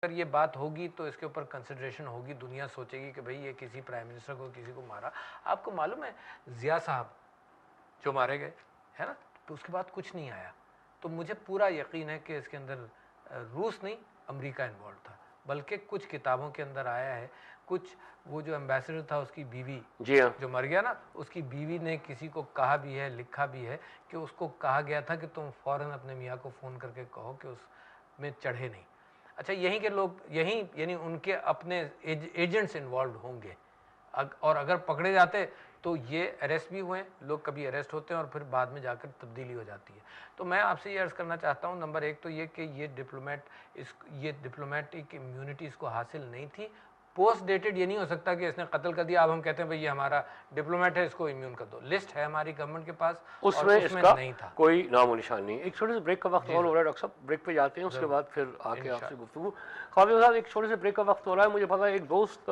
اگر یہ بات ہوگی تو اس کے اوپر کنسیڈریشن ہوگی, دنیا سوچے گی کہ بھئی یہ کسی پرائم منسٹر کو کسی کو مارا. آپ کو معلوم ہے ضیاء صاحب جو مارے گئے ہے نا, تو اس کے بعد کچھ نہیں آیا. تو مجھے پورا یقین ہے کہ اس کے اندر روس نہیں امریکہ انوالو تھا, بلکہ کچھ کتابوں کے اندر آیا ہے, کچھ وہ جو ایمبیسڈر تھا اس کی بیوی جو مر گیا نا, اس کی بیوی نے کسی کو کہا بھی ہے, لکھا بھی ہے کہ اس کو کہا گیا تھا کہ تم فوراً اپنے میاں کو فون کر کے کہو کہ اس میں چڑھے نہیں. اچھا یہیں کے لوگ, یہیں یعنی ان کے اپنے ایجنٹس انوالوڈ ہوں گے, اور اگر پکڑے جاتے تو یہ اریسٹ بھی ہوئے لوگ, کبھی اریسٹ ہوتے ہیں اور پھر بعد میں جا کر تبدیلی ہو جاتی ہے. تو میں آپ سے یہ عرض کرنا چاہتا ہوں, نمبر ایک تو یہ کہ یہ ڈپلومیٹک امیونٹی اس کو حاصل نہیں تھی. پوسٹ ڈیٹڈ یہ نہیں ہو سکتا کہ اس نے قتل کر دیا, اب ہم کہتے ہیں بھئی یہ ہمارا ڈپلومیٹ ہے اس کو امیون کر دو. لسٹ ہے ہماری گورنمنٹ کے پاس, اس اور میں نہیں تھا کوئی نام و نشان نہیں. ایک چھوٹے سے بریک کا وقت اور ہو رہا ہے ڈاکٹر صاحب, بریک پہ جاتے ہیں, اس کے بعد پھر آ کے آپ سے گفتگو. خواجہ صاحب ایک چھوٹے سے بریک کا وقت ہو رہا ہے, مجھے پتا ہے ایک دوست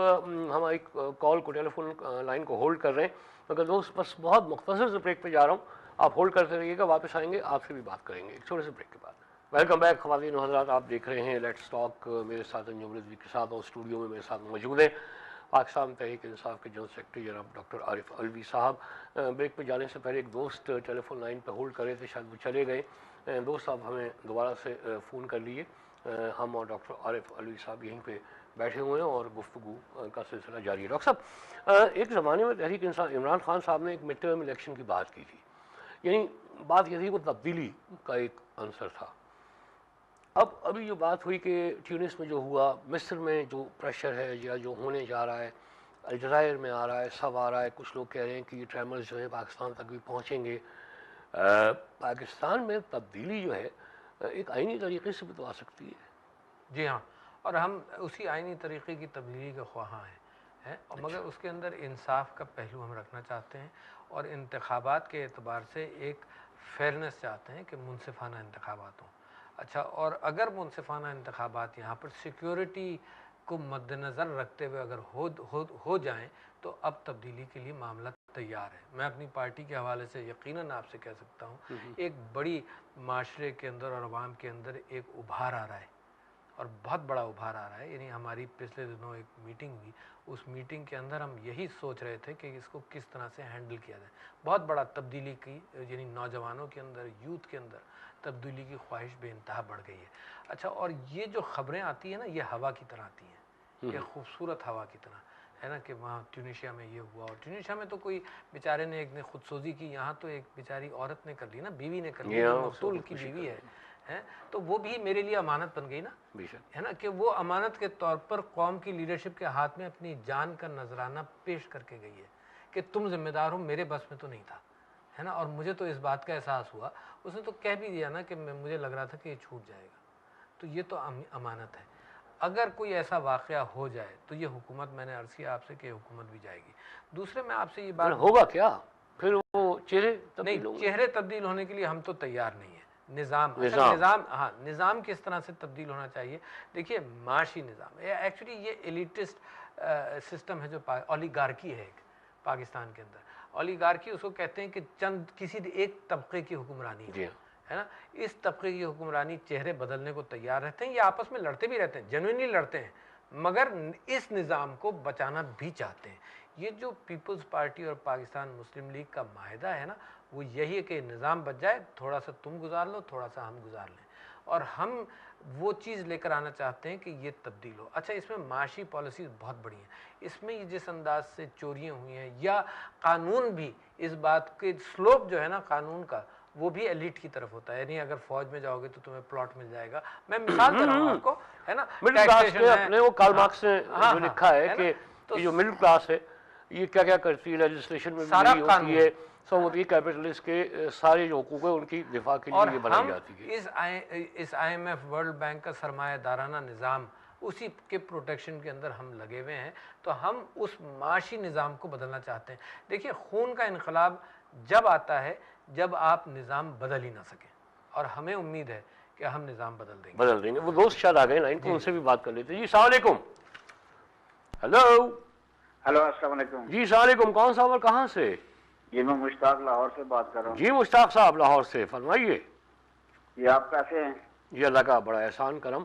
ہم ایک کال کو ٹیلی فون لائن کو ہولڈ کر رہے ہیں, مگر دوست بس بہت مختصر سے بریک پہ جا رہا ہوں, آپ ہولڈ کرتے رہیے گا, واپس آئیں گے آپ سے بھی بات کریں گے ایک چھوٹے سے بریک کے بعد. ویلکم بیک خواتین و حضرات, آپ دیکھ رہے ہیں لیٹس ٹاک, میرے ساتھ انجم رضوی کے ساتھ, اور اسٹوڈیو میں میرے ساتھ موجود ہیں پاکستان تحریک انصاف کے جنرل سیکرٹری جناب ڈاکٹر عارف علوی صاحب. بریک پہ جانے سے پہلے ایک دوست ٹیلی فون لائن پہ ہولڈ کر رہے تھے, شاید وہ چلے گئے. دوست صاحب ہمیں دوبارہ سے فون کر لیے, ہم اور ڈاکٹر عارف علوی صاحب یہیں پہ بیٹھے ہوئے ہیں اور گفتگو کا سلسلہ جاری ہے. ڈاکٹر صاحب ایک زمانے میں تحریک انصاف عمران خان صاحب نے ایک مڈ ٹرم الیکشن کی بات کی تھی, یعنی بات یہ تھی وہ تبدیلی کا ایک عنصر تھا. اب ابھی جو بات ہوئی کہ ٹیونس میں جو ہوا, مصر میں جو پریشر ہے یا جو ہونے جا رہا ہے, الجزائر میں آ رہا ہے, سب آ رہا ہے, کچھ لوگ کہہ رہے ہیں کہ یہ ٹریمرز جو ہیں پاکستان تک بھی پہنچیں گے. پاکستان میں تبدیلی جو ہے ایک آئینی طریقے سے بھی تو آ سکتی ہے. جی ہاں, اور ہم اسی آئینی طریقے کی تبدیلی کے خواہاں ہیں, اور مگر اس کے اندر انصاف کا پہلو ہم رکھنا چاہتے ہیں, اور انتخابات کے اعتبار سے ایک فیئرنس چاہتے ہیں کہ منصفانہ انتخابات ہوں. اچھا, اور اگر منصفانہ انتخابات یہاں پر سیکیورٹی کو مد نظر رکھتے ہوئے اگر ہو جائیں تو اب تبدیلی کے لیے معاملہ تیار ہے. میں اپنی پارٹی کے حوالے سے یقیناً آپ سے کہہ سکتا ہوں ایک بڑی معاشرے کے اندر اور عوام کے اندر ایک ابھار آ رہا ہے, اور بہت بڑا ابھار آ رہا ہے. یعنی ہماری پچھلے دنوں ایک میٹنگ ہوئی, اس میٹنگ کے اندر ہم یہی سوچ رہے تھے کہ اس کو کس طرح سے ہینڈل کیا جائے. بہت بڑا تبدیلی کی, یعنی نوجوانوں کے اندر, یوتھ کے اندر تبدیلی کی خواہش بے انتہا بڑھ گئی ہے. اچھا, اور یہ جو خبریں آتی ہیں نا, یہ ہوا کی طرح آتی ہیں, ایک خوبصورت ہوا کی طرح ہے نا, کہ وہاں ٹیونیشیا میں یہ ہوا, اور ٹیونیشیا میں تو کوئی بیچارے نے ایک نے خودسوزی کی, یہاں تو ایک بیچاری عورت نے کر لی نا, بیوی نے کر لی, جو مقتول کی بیوی ہے, تو وہ بھی میرے لیے امانت بن گئی نا, ہے نا, کہ وہ امانت کے طور پر قوم کی لیڈرشپ کے ہاتھ میں اپنی جان کا نذرانہ پیش کر کے گئی ہے کہ تم ذمہ دار ہو, میرے بس میں تو نہیں تھا, ہے نا. اور مجھے تو اس بات کا احساس ہوا, اس نے تو کہہ بھی دیا نا کہ مجھے لگ رہا تھا کہ یہ چھوٹ جائے گا. تو یہ تو امانت ہے. اگر کوئی ایسا واقعہ ہو جائے تو یہ حکومت, میں نے عرض کیا آپ سے کہ حکومت بھی جائے گی. دوسرے میں آپ سے یہ بات, ہوگا کیا پھر وہ چہرے نہیں, چہرے تبدیل ہونے کے لیے ہم تو تیار نہیں ہیں. نظام, ہاں, نظام کس طرح سے تبدیل ہونا چاہیے. دیکھیے معاشی نظام, ایکچولی یہ ایلیٹسٹ سسٹم ہے جو اولیگارکی ہے ایک پاکستان کے اندر. اولیگارکی اس کو کہتے ہیں کہ چند کسی ایک طبقے کی حکمرانی ہے نا. اس طبقے کی حکمرانی چہرے بدلنے کو تیار رہتے ہیں, یہ آپس میں لڑتے بھی رہتے ہیں, جنوینلی لڑتے ہیں, مگر اس نظام کو بچانا بھی چاہتے ہیں. یہ جو پیپلز پارٹی اور پاکستان مسلم لیگ کا معاہدہ ہے نا, وہ یہی ہے کہ نظام بچ جائے, تھوڑا سا تم گزار لو, تھوڑا سا ہم گزار لیں, اور ہم وہ چیز لے کر آنا چاہتے ہیں کہ یہ تبدیل ہو. اچھا, اس میں معاشی پالیسیز بہت بڑی ہیں. اس میں یہ جس انداز سے چوریاں ہوئی ہیں, یا قانون بھی اس بات کے سلوپ جو ہے نا قانون کا, وہ بھی ایلیٹ کی طرف ہوتا ہے. یعنی اگر فوج میں جاؤ گے تو تمہیں پلاٹ مل جائے گا. میں مثال دے رہا ہوں آپ کو, ہے نا, اپنے وہ کارل مارکس نے جو لکھا ہے کہ جو مڈل کلاس ہے یہ کیا کیا کرتی ہے, لیجسلیشن میں بھی ہوتی ہے, سب ہوتی ہے کیپٹلسٹ کے سارے جو حقوق ہیں ان کی دفاع کے لیے یہ بنائی جاتی ہے. اس I M F world bank کا سرمایہ دارانہ نظام, اسی کے پروٹیکشن کے اندر ہم لگے ہوئے ہیں. تو ہم اس معاشی نظام کو بدلنا چاہتے ہیں. دیکھیے, خون کا انقلاب جب آتا ہے جب آپ نظام بدل ہی نہ سکیں, اور ہمیں امید ہے کہ ہم نظام بدل دیں گے. وہ دوست شاید آ گئے لائن پہ, ان سے بھی بات کر لیتے. جی السلام علیکم. ہیلو. ہلو, السلام علیکم. جی السلام علیکم, کون صاحب اور کہاں سے؟ جی میں مشتاق لاہور سے بات کر رہا ہوں. جی مشتاق صاحب لاہور سے, فرمائیے. جی آپ کیسے ہیں؟ جی اللہ کا بڑا احسان کرم,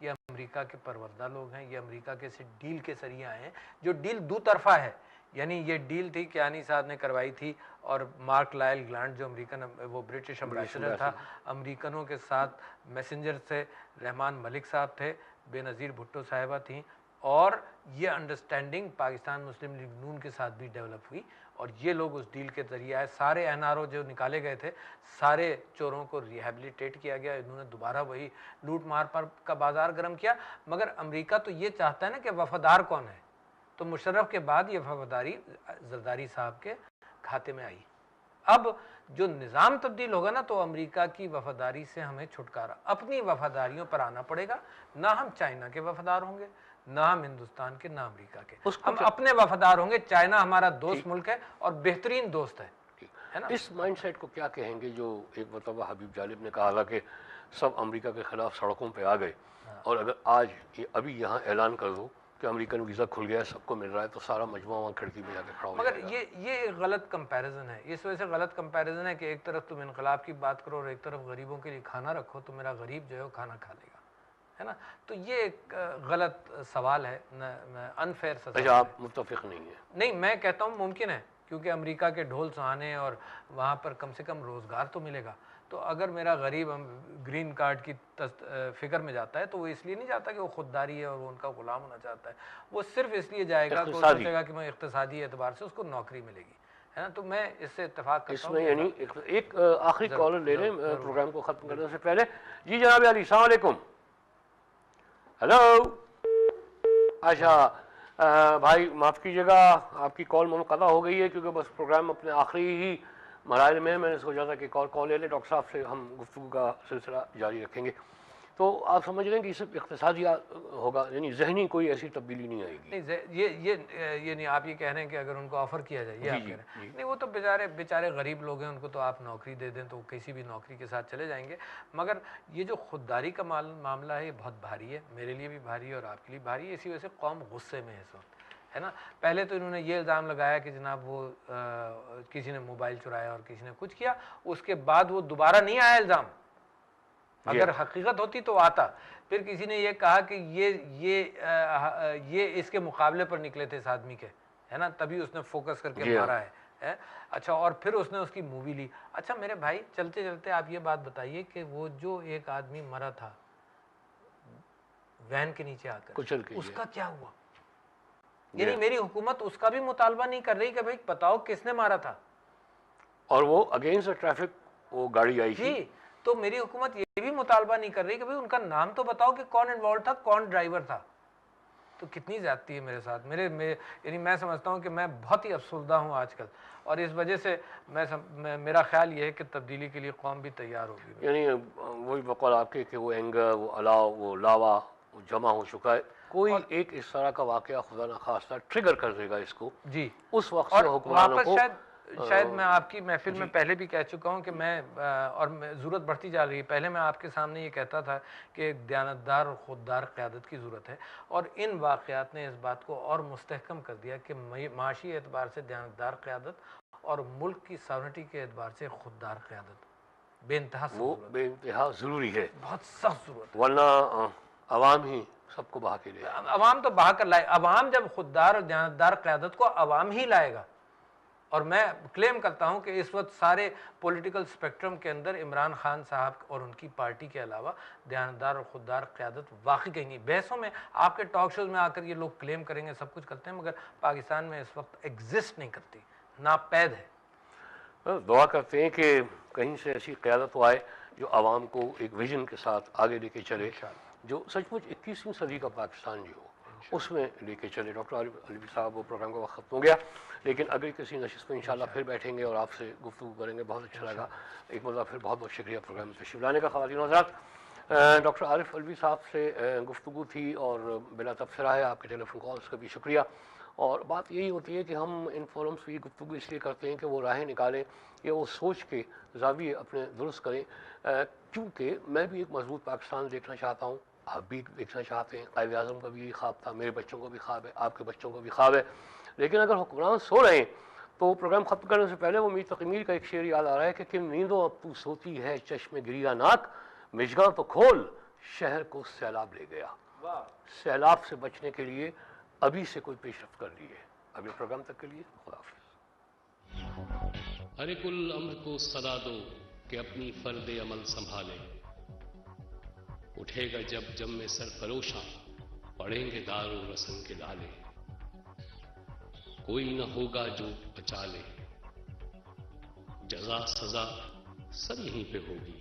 یہ امریکہ کے پروردہ لوگ ہیں، یہ امریکہ کے سے ڈیل کے ذریعے آئے ہیں، جو ڈیل دو طرفہ ہے. یعنی یہ ڈیل تھی کیانی صاحب نے کروائی تھی اور مارک لائل گلانٹ جو امریکن وہ برٹش امبیسڈر تھا امریکنوں کے ساتھ میسنجر سے رحمان ملک صاحب تھے، بے نظیر بھٹو صاحبہ تھیں، اور یہ انڈرسٹینڈنگ پاکستان مسلم لیگ نون کے ساتھ بھی ڈیولپ ہوئی اور یہ لوگ اس ڈیل کے ذریعے آئے. سارے این آر او جو نکالے گئے تھے سارے چوروں کو ریہیبلیٹیٹ کیا گیا، انہوں نے دوبارہ وہی لوٹ مار پر کا بازار گرم کیا. مگر امریکہ تو یہ چاہتا ہے نا کہ وفادار کون ہے، تو مشرف کے بعد یہ وفاداری زرداری صاحب کے کھاتے میں آئی. اب جو نظام تبدیل ہوگا نا تو امریکہ کی وفاداری سے ہمیں چھٹکارا اپنی وفاداریوں پر آنا پڑے گا. نہ ہم چائنا کے وفادار ہوں گے، نہ ہم ہندوستان کے، نہ امریکہ کے، ہم اپنے وفادار ہوں گے. چائنا ہمارا دوست ملک ہے اور بہترین دوست ہے نا. اس مائنڈ سیٹ کو کیا کہیں گے جو ایک مرتبہ حبیب جالب نے کہا تھا کہ سب امریکہ کے خلاف سڑکوں پہ آ گئے، اور اگر آج ابھی یہاں اعلان کر دو کہ امریکن ویزا کھل گیا ہے، سب کو مل رہا ہے، تو سارا مجموعہ وہاں کھڑکی میں جا کے کھڑا ہو جائے گا. مگر یہ ایک غلط کمپیریزن ہے. اس وجہ سے غلط کمپیریزن ہے کہ ایک طرف تم انقلاب کی بات کرو اور ایک طرف غریبوں کے لیے کھانا رکھو تو میرا غریب جو ہے وہ کھانا کھا لے گا، ہے نا. تو یہ ایک غلط سوال ہے، انفیئر سوال. اچھا، آپ متفق نہیں ہیں؟ نہیں، میں کہتا ہوں ممکن ہے، کیونکہ امریکہ کے ڈھول سہانے اور وہاں پر کم سے کم روزگار تو ملے گا. تو اگر میرا غریب گرین کارڈ کی فکر میں جاتا ہے تو وہ اس لیے نہیں جاتا کہ وہ خودداری ہے اور وہ ان کا غلام ہونا چاہتا ہے، وہ صرف اس لیے جائے گا کہ وہ سوچے گا کہ میں اقتصادی اعتبار سے اس کو نوکری ملے گی، ہے نا. تو میں اس سے اتفاق کرتا ہوں. اس میں یعنی ایک آخری کالر لے لیں پروگرام کو ختم کرنے سے پہلے. جی جناب علی، السلام علیکم. ہیلو. اچھا بھائی معاف کیجیے گا، آپ کی کال منقطع ہو گئی ہے کیونکہ بس پروگرام اپنے آخری ہی مراحل میں نے سوچا تھا کہ کال لے لیں. ڈاکٹر صاحب سے ہم گفتگو کا سلسلہ جاری رکھیں گے. تو آپ سمجھ رہے ہیں کہ صرف اقتصادی ہوگا، یعنی ذہنی کوئی ایسی تبدیلی نہیں آئے گی؟ نہیں، یہ نہیں آپ یہ کہہ رہے ہیں کہ اگر ان کو آفر کیا جائے، یہ آپ کہہ رہے ہیں. نہیں، وہ تو بیچارے غریب لوگ ہیں، ان کو تو آپ نوکری دے دیں تو کسی بھی نوکری کے ساتھ چلے جائیں گے. مگر یہ جو خودداری کا معاملہ ہے یہ بہت بھاری ہے، میرے لیے بھی بھاری ہے اور آپ کے لیے بھاری ہے. اسی وجہ سے قوم غصے میں ہے اس وقت، ہے نا. پہلے تو انہوں نے یہ الزام لگایا کہ جناب وہ کسی نے موبائل چرایا اور کسی نے کچھ کیا، اس کے بعد وہ دوبارہ نہیں آیا الزام. اگر حقیقت ہوتی تو آتا. پھر کسی نے یہ کہا کہ یہ اس کے مقابلے پر نکلے تھے اس آدمی کے، ہے نا، تبھی اس نے فوکس کر کے مارا ہے. اچھا، اور پھر اس نے اس کی مووی لی. اچھا میرے بھائی، چلتے چلتے آپ یہ بات بتائیے کہ وہ جو ایک آدمی مرا تھا وین کے نیچے آ کر، اس کا کیا ہوا؟ یعنی میری حکومت اس کا بھی مطالبہ نہیں کر رہی کہ بھائی بتاؤ کس نے مارا تھا، اور وہ اگینسٹ ٹریفک وہ گاڑی آئی تھی. تو میری حکومت یہ بھی مطالبہ نہیں کر رہی کہ بھئی ان کا نام تو بتاؤ کہ کون انوالو تھا، کون ڈرائیور تھا. تو کتنی زیادتی ہے میرے ساتھ. یعنی میں سمجھتا ہوں کہ میں بہت ہی افسردہ ہوں آج کل، اور اس وجہ سے میرا خیال یہ ہے کہ تبدیلی کے لیے قوم بھی تیار ہوگی. یعنی وہی بقول آپ کے کہ وہ اینگر، وہ الاؤ، وہ لاوا وہ جمع ہو چکا ہے. کوئی ایک اس طرح کا واقعہ خدا نخواستہ ٹریگر کر دے گا اس کو، جی، اس وقت سے حکمرانوں کو. شاید میں آپ کی محفل میں پہلے بھی کہہ چکا ہوں کہ اور ضرورت بڑھتی جا رہی ہے. پہلے میں آپ کے سامنے یہ کہتا تھا کہ ایک دیانتدار اور خوددار قیادت کی ضرورت ہے، اور ان واقعات نے اس بات کو اور مستحکم کر دیا کہ معاشی اعتبار سے دیانتدار قیادت اور ملک کی ساورنٹی کے اعتبار سے خوددار قیادت بے انتہا ضروری ہے، بہت سخت ضرورت ہے. ورنہ عوام ہی سب کو بہا کے لے. عوام تو بہا کر لائے. عوام جب خوددار اور دیانتدار قیادت کو عوام ہی لائے گا. اور میں کلیم کرتا ہوں کہ اس وقت سارے پولیٹیکل سپیکٹرم کے اندر عمران خان صاحب اور ان کی پارٹی کے علاوہ دیانتدار اور خوددار قیادت واقعی کہیں نہیں. بحثوں میں آپ کے ٹاک شوز میں آ کر یہ لوگ کلیم کریں گے، سب کچھ کرتے ہیں، مگر پاکستان میں اس وقت ایگزسٹ نہیں کرتی، ناپید ہے. دعا کرتے ہیں کہ کہیں سے ایسی قیادت وہ آئے جو عوام کو ایک ویژن کے ساتھ آگے لے کے چلے، جو سچ مچ 21ویں صدی کا پاکستان جو ہو اس میں لے کے چلے. ڈاکٹر عارف علوی صاحب، وہ پروگرام کا وقت ختم ہو گیا، لیکن اگلی کسی نشست میں انشاءاللہ پھر بیٹھیں گے اور آپ سے گفتگو کریں گے. بہت اچھا لگا. ایک مرتبہ پھر بہت بہت شکریہ پروگرام میں تشریف لانے کا. خواتین و حضرات، ڈاکٹر عارف علوی صاحب سے گفتگو تھی اور بلا تبصرہ ہے. آپ کے ٹیلی فون کالز کا بھی شکریہ. اور بات یہی ہوتی ہے کہ ہم ان فورمز کی گفتگو اس لیے کرتے ہیں کہ وہ راہیں نکالیں یا وہ سوچ کے زاویے اپنے درست کریں، کیونکہ میں بھی ایک مضبوط پاکستان دیکھنا چاہتا ہوں، آپ بھی دیکھنا چاہتے ہیں. قائد اعظم کا بھی یہی خواب تھا، میرے بچوں کو بھی خواب ہے، آپ کے بچوں کو بھی خواب ہے. لیکن اگر حکمران سو رہے ہیں تو پروگرام ختم کرنے سے پہلے وہ میر تقی میر کا ایک شعر یاد آ رہا ہے کہ نیندوں اب تو سوتی ہے چشم گریہ ناک، مژگاں تو کھول شہر کو سیلاب لے گیا. سیلاب سے بچنے کے لیے ابھی سے کوئی پیش رفت کر لیے. اگلے پروگرام تک کے لیے خدا حافظ. ہر ایک الامر کو صدا دو کہ اپنی فرد عمل سنبھالے. اٹھے گا جب جم میں سرفروشاں پڑیں گے دار و رسن کے دالے. کوئی نہ ہوگا جو بچا لے. جزا سزا سب یہیں پہ ہوگی.